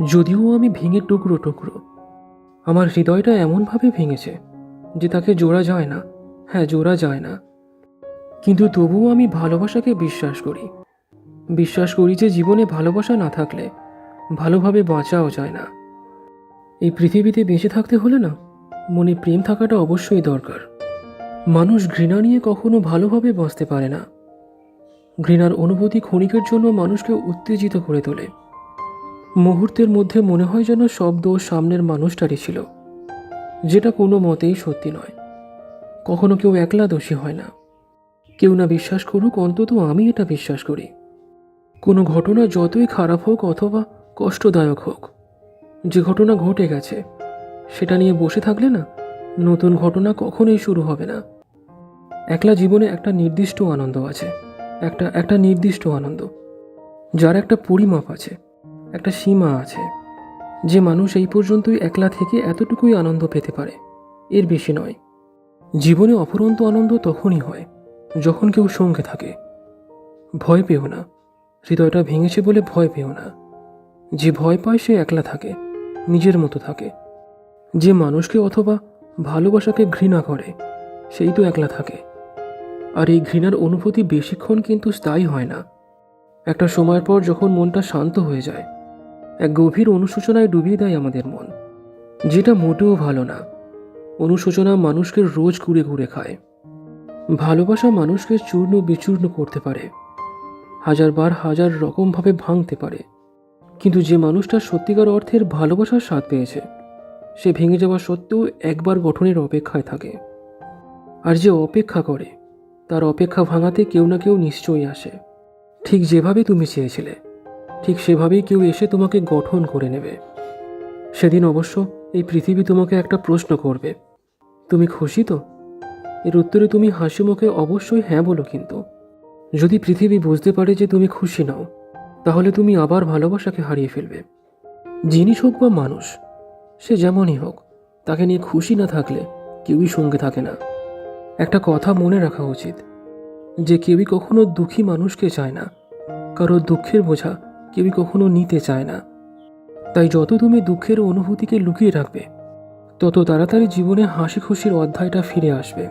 যদিও আমি ভেঙে টুকরো টুকরো, আমার হৃদয়টা এমনভাবে ভেঙেছে যে তাকে জোড়া যায় না। হ্যাঁ, জোড়া যায় না। কিন্তু তবুও আমি ভালোবাসাকে বিশ্বাস করি যে জীবনে ভালোবাসা না থাকলে ভালোভাবে বাঁচাও যায় না। এই পৃথিবীতে বেঁচে থাকতে হলে না, মনে প্রেম থাকাটা অবশ্যই দরকার। মানুষ ঘৃণা নিয়ে কখনো ভালোভাবে বাঁচতে পারে না। ঘৃণার অনুভূতি ক্ষণিকের জন্য মানুষকে উত্তেজিত করে তোলে। মুহূর্তের মধ্যে মনে হয় যেন সব দোষ সামনের মানুষটারই ছিল, যেটা কোনো মতেই সত্যি নয়। কখনো কেউ একলা দোষী হয় না। কেউ না বিশ্বাস করুক, অন্তত আমি এটা বিশ্বাস করি। কোনো ঘটনা যতই খারাপ হোক অথবা কষ্টদায়ক হোক, যে ঘটনা ঘটে গেছে সেটা নিয়ে বসে থাকলে না, নতুন ঘটনা কখনোই শুরু হবে না। একলা জীবনে একটা নির্দিষ্ট আনন্দ আছে, একটা নির্দিষ্ট আনন্দ, যার একটা পরিমাপ আছে, একটা সীমা আছে। যে মানুষ এই পর্যন্তই একলা থেকে এতটুকুই আনন্দ পেতে পারে, এর বেশি নয়। জীবনে অফুরন্ত আনন্দ তখনই হয় যখন কেউ সঙ্গে থাকে। ভয় পেও না, হৃদয়টা ভেঙেছে বলে ভয় পেও না। যে ভয় পায় সে একলা থাকে, নিজের মতো থাকে। যে মানুষকে অথবা ভালোবাসাকে ঘৃণা করে সেই তো একলা থাকে। আর এই ঘৃণার অনুভূতি বেশিক্ষণ কিন্তু স্থায়ী হয় না। একটা সময়ের পর যখন মনটা শান্ত হয়ে যায়, এক গভীর অনুশোচনায় ডুবিয়ে দেয় আমাদের মন, যেটা মোটেও ভালো না। অনুশোচনা মানুষকে রোজ ঘুরে ঘুরে খায়। ভালোবাসা মানুষকে চূর্ণ বিচূর্ণ করতে পারে, হাজারবার হাজার রকমভাবে ভাঙতে পারে। কিন্তু যে মানুষটা সত্যিকার অর্থের ভালোবাসার স্বাদ পেয়েছে, সে ভেঙে যাওয়া সত্ত্বেও একবার গঠনের অপেক্ষায় থাকে। আর যে অপেক্ষা করে, তার অপেক্ষা ভাঙাতে কেউ না কেউ নিশ্চয়ই আসে। ঠিক যেভাবে তুমি চেয়েছিলে, ঠিক সেভাবেই কেউ এসে তোমাকে গঠন করে নেবে। সেদিন অবশ্য এই পৃথিবী তোমাকে একটা প্রশ্ন করবে, তুমি খুশি তো? এর উত্তরে তুমি হাসি মুখে অবশ্যই হ্যাঁ বলো। কিন্তু যদি পৃথিবী বুঝতে পারে যে তুমি খুশি নাও, তাহলে তুমি আবার ভালোবাসাকে হারিয়ে ফেলবে। জিনিস হোক বা মানুষ, সে যেমনই হোক, তাকে নিয়ে খুশি না থাকলে কেউই সঙ্গে থাকে না। একটা কথা মনে রাখা উচিত, যে কেউই কখনো দুঃখী মানুষকে চায় না, কারো দুঃখের বোঝা কেউই কখনো নিতে চায় না। তাই যত তুমি দুঃখের অনুভূতিকে লুকিয়ে রাখবে, তত তাড়াতাড়ি জীবনে হাসি খুশির অধ্যায়টা ফিরে আসবে।